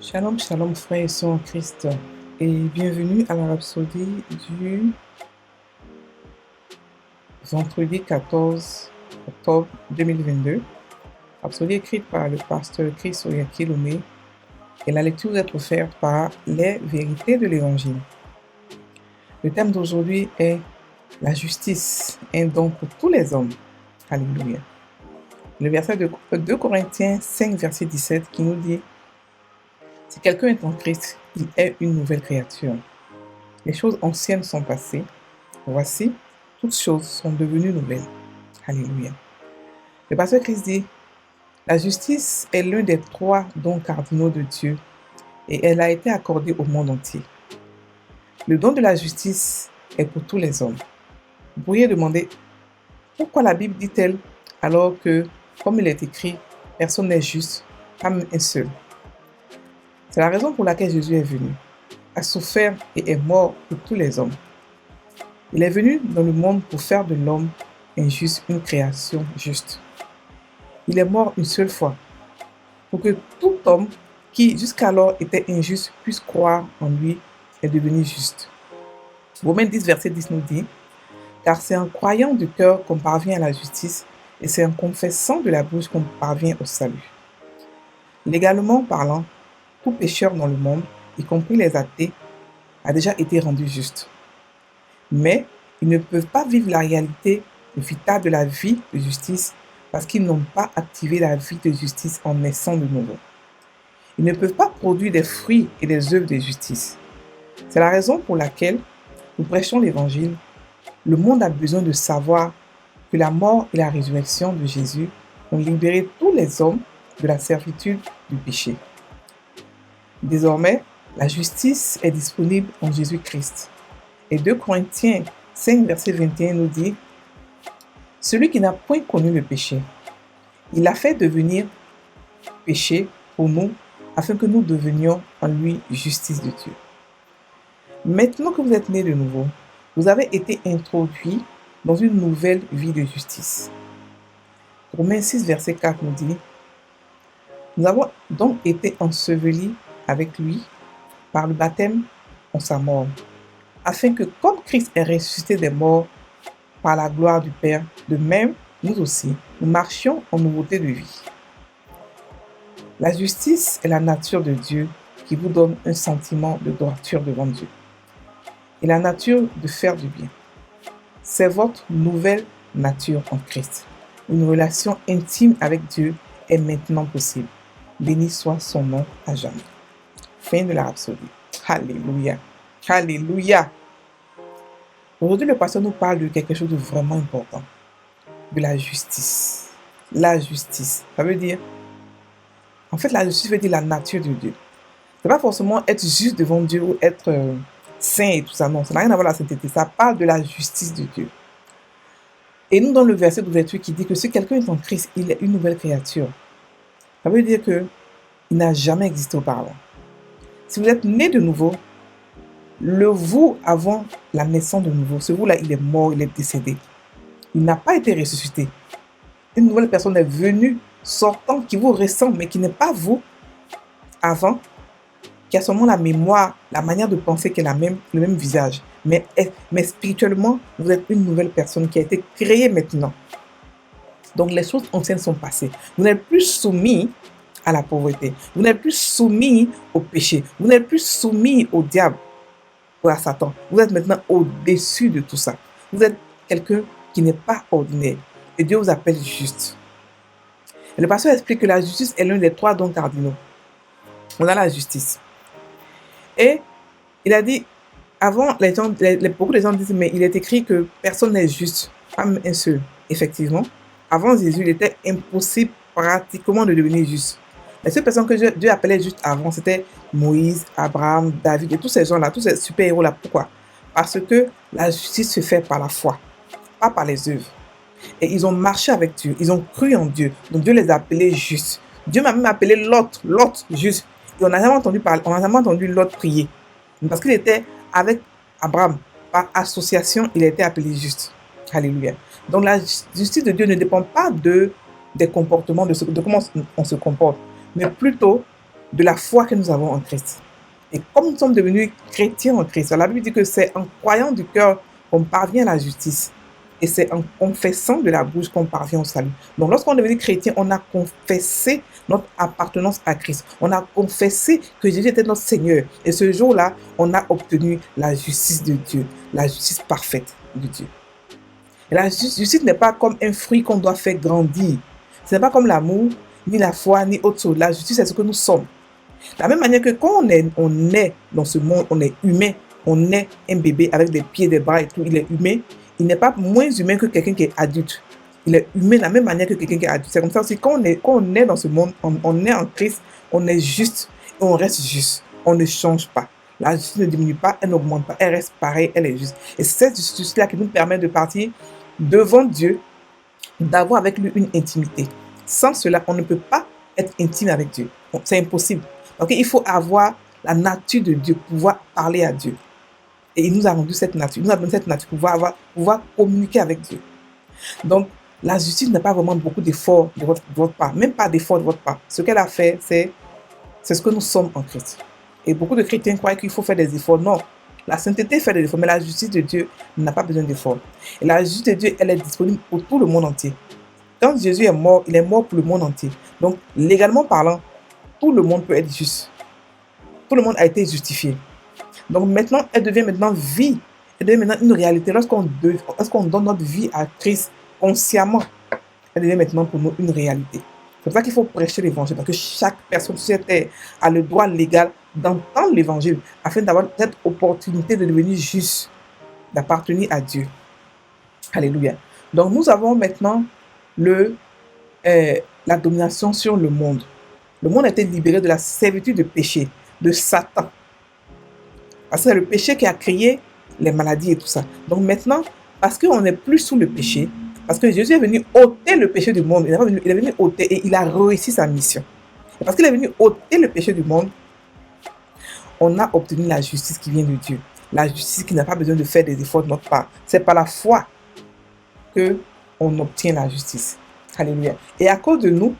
Shalom, shalom, frères et sœurs en Christ, et bienvenue à la rhapsodie du vendredi 14 octobre 2022. Rhapsodie écrite par le pasteur Chris Oyakilome, et la lecture va être offerte par les vérités de l'Évangile. Le thème d'aujourd'hui est la justice, un don pour tous les hommes. Alléluia. Le verset de 2 Corinthiens 5, verset 17 qui nous dit: si quelqu'un est en Christ, il est une nouvelle créature. Les choses anciennes sont passées. Voici, toutes choses sont devenues nouvelles. Alléluia. Le pasteur Christ dit: la justice est l'un des 3 dons cardinaux de Dieu et elle a été accordée au monde entier. Le don de la justice est pour tous les hommes. Vous pourriez demander pourquoi la Bible dit-elle alors que, comme il est écrit, personne n'est juste, pas même un seul. C'est la raison pour laquelle Jésus est venu, a souffert et est mort pour tous les hommes. Il est venu dans le monde pour faire de l'homme injuste une création juste. Il est mort une seule fois, pour que tout homme qui jusqu'alors était injuste puisse croire en lui et devenir juste. Romains 10, verset 10 nous dit: car c'est en croyant du cœur qu'on parvient à la justice, et c'est en confessant de la bouche qu'on parvient au salut. Légalement parlant, tout pécheur dans le monde, y compris les athées, a déjà été rendu juste. Mais ils ne peuvent pas vivre la réalité vitale de la vie de justice parce qu'ils n'ont pas activé la vie de justice en naissant de nouveau. Ils ne peuvent pas produire des fruits et des œuvres de justice. C'est la raison pour laquelle nous prêchons l'Évangile. Le monde a besoin de savoir que la mort et la résurrection de Jésus ont libéré tous les hommes de la servitude du péché. Désormais, la justice est disponible en Jésus-Christ. Et 2 Corinthiens 5, verset 21 nous dit: celui qui n'a point connu le péché, il l'a fait devenir péché pour nous, afin que nous devenions en lui justice de Dieu. Maintenant que vous êtes nés de nouveau, vous avez été introduits dans une nouvelle vie de justice. Romains 6, verset 4 nous dit: nous avons donc été ensevelis avec lui par le baptême en sa mort, afin que, comme Christ est ressuscité des morts par la gloire du Père, de même, nous aussi, nous marchions en nouveauté de vie. La justice est la nature de Dieu qui vous donne un sentiment de droiture devant Dieu et la nature de faire du bien. C'est votre nouvelle nature en Christ. Une relation intime avec Dieu est maintenant possible. Béni soit son nom à jamais. Fin de la rhapsodie. Alléluia. Alléluia. Aujourd'hui, le pasteur nous parle de quelque chose de vraiment important. De la justice. La justice. Ça veut dire, en fait, la justice veut dire la nature de Dieu. Ce n'est pas forcément être juste devant Dieu ou être saint et tout ça. Non, ça n'a rien à voir avec la sainteté. Ça parle de la justice de Dieu. Et nous, dans le verset d'ouverture qui dit que si quelqu'un est en Christ, il est une nouvelle créature. Ça veut dire qu'il n'a jamais existé auparavant. Si vous êtes né de nouveau, le vous avant la naissance de nouveau, ce vous-là, il est mort, il est décédé. Il n'a pas été ressuscité. Une nouvelle personne est venue, sortant, qui vous ressemble, mais qui n'est pas vous avant, qui a seulement la mémoire, la manière de penser qui est le même visage. Mais spirituellement, vous êtes une nouvelle personne qui a été créée maintenant. Donc les choses anciennes sont passées. Vous n'êtes plus soumis à la pauvreté. Vous n'êtes plus soumis au péché. Vous n'êtes plus soumis au diable ou à Satan. Vous êtes maintenant au-dessus de tout ça. Vous êtes quelqu'un qui n'est pas ordinaire. Et Dieu vous appelle juste. Et le pasteur explique que la justice est l'un des 3 dons cardinaux. On a la justice. Et il a dit, avant, beaucoup de gens disent, mais il est écrit que personne n'est juste, pas même un seul. Effectivement, avant Jésus, il était impossible pratiquement de devenir juste. Les seules personnes que Dieu appelait juste avant, c'était Moïse, Abraham, David et tous ces gens-là, tous ces super-héros-là. Pourquoi? Parce que la justice se fait par la foi, pas par les œuvres. Et ils ont marché avec Dieu, ils ont cru en Dieu. Donc Dieu les a appelés justes. Dieu m'a même appelé Lot juste. Et on n'a jamais entendu parler, on n'a jamais entendu Lot prier. Parce qu'il était avec Abraham. Par association, il a été appelé juste. Alléluia. Donc la justice de Dieu ne dépend pas des comportements, de comment on se comporte, mais plutôt de la foi que nous avons en Christ. Et comme nous sommes devenus chrétiens en Christ, la Bible dit que c'est en croyant du cœur qu'on parvient à la justice. Et c'est en confessant de la bouche qu'on parvient au salut. Donc lorsqu'on est devenu chrétien, on a confessé notre appartenance à Christ. On a confessé que Jésus était notre Seigneur. Et ce jour-là, on a obtenu la justice de Dieu, la justice parfaite de Dieu. Et la justice n'est pas comme un fruit qu'on doit faire grandir. Ce n'est pas comme l'amour, ni la foi, ni autre chose. La justice, c'est ce que nous sommes. De la même manière que quand on est dans ce monde, on est humain, on est un bébé avec des pieds, des bras et tout, il est humain, il n'est pas moins humain que quelqu'un qui est adulte. Il est humain de la même manière que quelqu'un qui est adulte. C'est comme ça aussi, quand on est dans ce monde, on est en Christ, on est juste et on reste juste. On ne change pas. La justice ne diminue pas, elle n'augmente pas, elle reste pareille, elle est juste. Et c'est cette justice-là qui nous permet de partir devant Dieu, d'avoir avec lui une intimité. Sans cela, on ne peut pas être intime avec Dieu. C'est impossible. Donc, il faut avoir la nature de Dieu, pouvoir parler à Dieu. Et il nous a rendu cette nature. Il nous a donné cette nature pour pouvoir communiquer avec Dieu. Donc, la justice n'a pas vraiment beaucoup d'efforts de votre part. Même pas d'efforts de votre part. Ce qu'elle a fait, c'est ce que nous sommes en Christ. Et beaucoup de chrétiens croient qu'il faut faire des efforts. Non. La sainteté fait des efforts, mais la justice de Dieu n'a pas besoin d'efforts. Et la justice de Dieu, elle est disponible pour tout le monde entier. Quand Jésus est mort, il est mort pour le monde entier. Donc, légalement parlant, tout le monde peut être juste. Tout le monde a été justifié. Donc maintenant, elle devient maintenant vie. Elle devient maintenant une réalité. Lorsqu'on donne notre vie à Christ consciemment, elle devient maintenant pour nous une réalité. C'est pour ça qu'il faut prêcher l'évangile, parce que chaque personne sur cette terre a le droit légal d'entendre l'évangile, afin d'avoir cette opportunité de devenir juste, d'appartenir à Dieu. Alléluia. Donc nous avons maintenant la domination sur le monde. Le monde a été libéré de la servitude de péché, de Satan. Parce que c'est le péché qui a créé les maladies et tout ça. Donc maintenant, parce qu'on n'est plus sous le péché, parce que Jésus est venu ôter le péché du monde, il est venu ôter et il a réussi sa mission. Et parce qu'il est venu ôter le péché du monde, on a obtenu la justice qui vient de Dieu. La justice qui n'a pas besoin de faire des efforts de notre part. C'est par la foi qu'on obtient la justice. Alléluia. Et à cause de nous,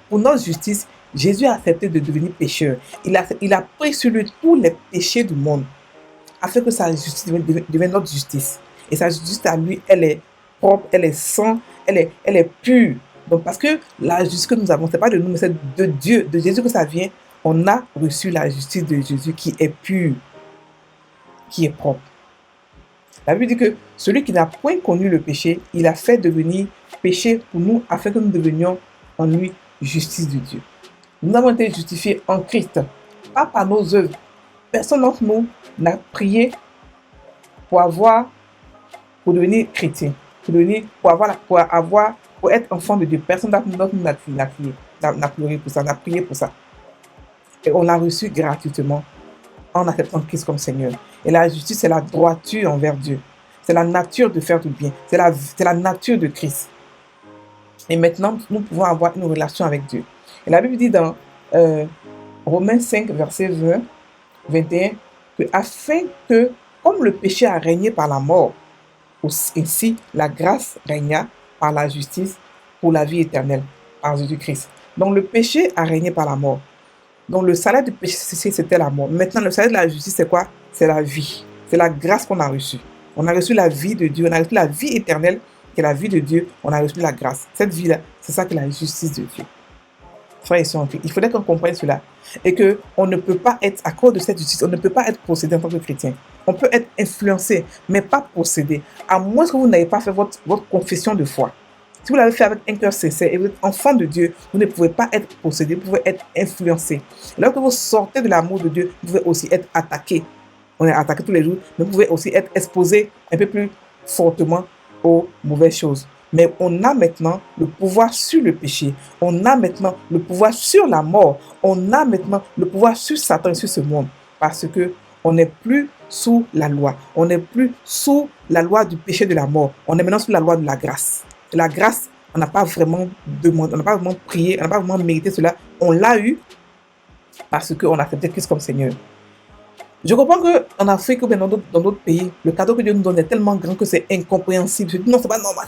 pour notre justice, Jésus a accepté de devenir pécheur. Il a pris sur lui tous les péchés du monde, afin que sa justice devienne notre justice. Et sa justice à lui, elle est propre, elle est sainte, elle est pure. Donc parce que la justice que nous avons, ce n'est pas de nous, mais c'est de Dieu, de Jésus que ça vient. On a reçu la justice de Jésus qui est pure, qui est propre. La Bible dit que celui qui n'a point connu le péché, il a fait devenir péché pour nous, afin que nous devenions en lui justice de Dieu. Nous avons été justifiés en Christ, pas par nos œuvres. Personne d'entre nous n'a prié pour devenir chrétien, pour être enfant de Dieu. Personne d'entre nous n'a pleuré pour ça, n'a prié pour ça. Et on l'a reçu gratuitement en acceptant Christ comme Seigneur. Et la justice, c'est la droiture envers Dieu. C'est la nature de faire du bien. C'est la nature de Christ. Et maintenant, nous pouvons avoir une relation avec Dieu. Et la Bible dit dans Romains 5, verset 21, que afin que, comme le péché a régné par la mort, ainsi la grâce régna par la justice pour la vie éternelle, par Jésus-Christ. Donc le péché a régné par la mort. Donc le salaire du péché, c'était la mort. Maintenant, le salaire de la justice, c'est quoi? C'est la vie. C'est la grâce qu'on a reçue. On a reçu la vie de Dieu. On a reçu la vie éternelle, qui est la vie de Dieu. On a reçu la grâce. Cette vie-là, c'est ça qui est la justice de Dieu. Frères et sœurs, il faudrait qu'on comprenne cela. Et qu'on ne peut pas être, à cause de cette justice, on ne peut pas être possédé en tant que chrétien. On peut être influencé, mais pas possédé. À moins que vous n'ayez pas fait votre confession de foi. Si vous l'avez fait avec un cœur sincère et vous êtes enfant de Dieu, vous ne pouvez pas être possédé, vous pouvez être influencé. Lorsque vous sortez de l'amour de Dieu, vous pouvez aussi être attaqué. On est attaqué tous les jours, mais vous pouvez aussi être exposé un peu plus fortement aux mauvaises choses. Mais on a maintenant le pouvoir sur le péché. On a maintenant le pouvoir sur la mort. On a maintenant le pouvoir sur Satan et sur ce monde. Parce que on n'est plus sous la loi. On n'est plus sous la loi du péché de la mort. On est maintenant sous la loi de la grâce. Et la grâce, on n'a pas vraiment demandé, on n'a pas vraiment prié, on n'a pas vraiment mérité cela. On l'a eu parce qu'on a accepté Christ comme Seigneur. Je comprends qu'en Afrique ou bien dans d'autres pays, le cadeau que Dieu nous donne est tellement grand que c'est incompréhensible. Je dis non, c'est pas normal,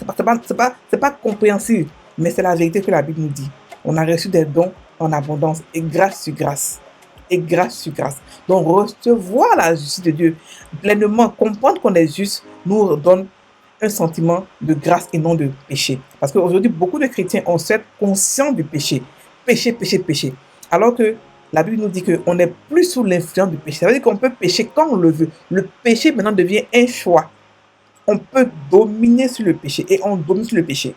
c'est pas compréhensible. Mais c'est la vérité que la Bible nous dit. On a reçu des dons en abondance et grâce sur grâce. Et grâce sur grâce. Donc recevoir la justice de Dieu pleinement, comprendre qu'on est juste, nous donne un sentiment de grâce et non de péché. Parce qu'aujourd'hui, beaucoup de chrétiens ont cette conscience du péché. Péché, péché, péché. Alors que la Bible nous dit qu'on n'est plus sous l'influence du péché. Ça veut dire qu'on peut pécher quand on le veut. Le péché maintenant devient un choix. On peut dominer sur le péché et on domine sur le péché.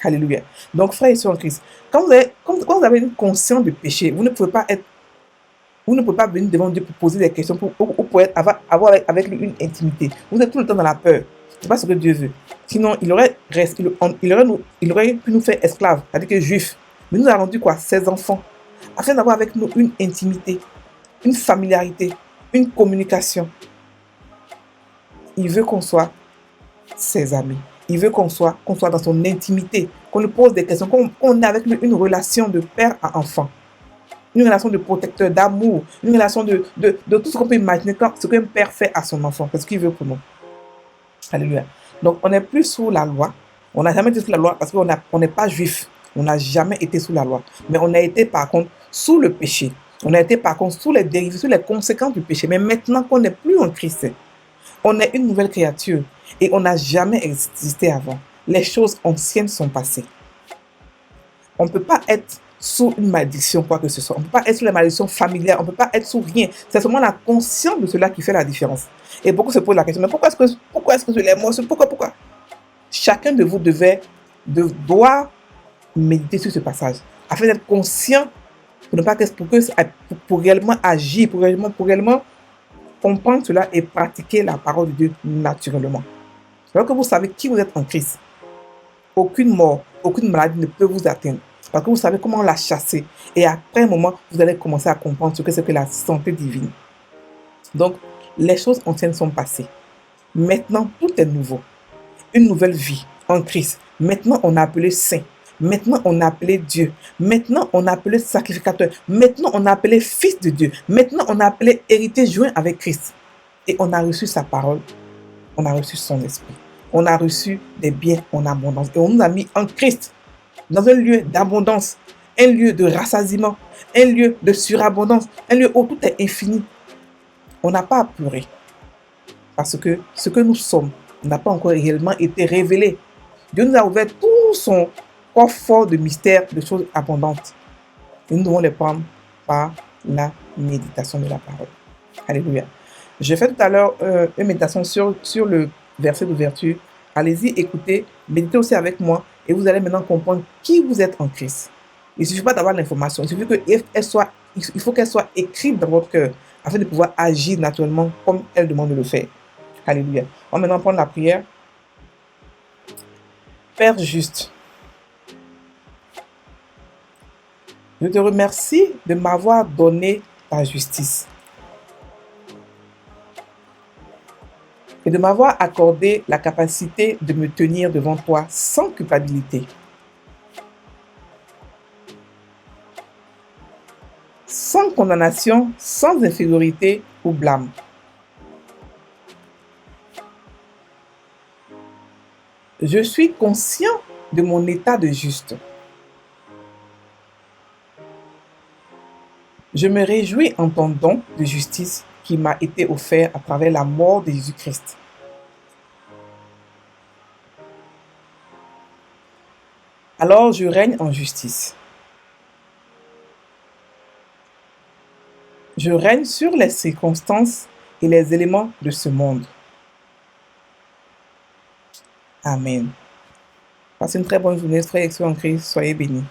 Alléluia. Donc, frères et sœurs en Christ, quand vous avez une conscience du péché, vous ne pouvez pas venir devant Dieu pour poser des questions, pour avoir avec lui une intimité. Vous êtes tout le temps dans la peur. C'est pas ce que Dieu veut. Sinon, il aurait pu nous faire esclaves, c'est-à-dire que juifs. Mais nous a rendu quoi? Ses enfants. Afin d'avoir avec nous une intimité, une familiarité, une communication. Il veut qu'on soit ses amis. Il veut qu'on soit dans son intimité, qu'on lui pose des questions, qu'on ait avec lui une relation de père à enfant. Une relation de protecteur, d'amour, une relation de tout ce qu'on peut imaginer, ce qu'un père fait à son enfant, c'est ce qu'il veut pour nous. Alléluia. Donc, on n'est plus sous la loi. On n'a jamais été sous la loi parce qu'on n'est pas juif. On n'a jamais été sous la loi. Mais on a été, par contre, sous le péché. On a été, par contre, sous les dérives, sous les conséquences du péché. Mais maintenant qu'on n'est plus en Christ, on est une nouvelle créature et on n'a jamais existé avant. Les choses anciennes sont passées. On ne peut pas être sous une malédiction, quoi que ce soit. On ne peut pas être sous la malédiction familière. On ne peut pas être sous rien. C'est seulement la conscience de cela qui fait la différence. Et beaucoup se posent la question, mais pourquoi est-ce que je l'ai moi? Pourquoi? Chacun de vous doit méditer sur ce passage afin d'être conscient pour réellement agir, pour réellement comprendre cela et pratiquer la parole de Dieu naturellement. Alors que vous savez qui vous êtes en Christ, aucune mort, aucune maladie ne peut vous atteindre. Parce que vous savez comment la chasser. Et après un moment, vous allez commencer à comprendre ce que c'est que la santé divine. Donc, les choses anciennes sont passées. Maintenant, tout est nouveau. Une nouvelle vie en Christ. Maintenant, on a appelé saint. Maintenant, on a appelé Dieu. Maintenant, on a appelé sacrificateur. Maintenant, on a appelé fils de Dieu. Maintenant, on a appelé héritier joint avec Christ. Et on a reçu sa parole. On a reçu son esprit. On a reçu des biens en abondance. Et on nous a mis en Christ dans un lieu d'abondance, un lieu de rassasiement, un lieu de surabondance, un lieu où tout est infini. On n'a pas à pleurer. Parce que ce que nous sommes n'a pas encore réellement été révélé. Dieu nous a ouvert tout son coffre de mystères, de choses abondantes. Et nous devons les prendre par la méditation de la parole. Alléluia. J'ai fait tout à l'heure une méditation sur le verset d'ouverture. Allez-y, écoutez, méditez aussi avec moi et vous allez maintenant comprendre qui vous êtes en Christ. Il ne suffit pas d'avoir l'information, il faut qu'elle soit écrite dans votre cœur afin de pouvoir agir naturellement comme elle demande de le faire. Alléluia. On va maintenant prendre la prière. Père juste, je te remercie de m'avoir donné ta justice et de m'avoir accordé la capacité de me tenir devant toi sans culpabilité, sans condamnation, sans infériorité ou blâme. Je suis conscient de mon état de juste. Je me réjouis en ton don de justice qui m'a été offert à travers la mort de Jésus-Christ. Alors je règne en justice. Je règne sur les circonstances et les éléments de ce monde. Amen. Passez une très bonne journée, frères et sœurs en Christ. Soyez bénis.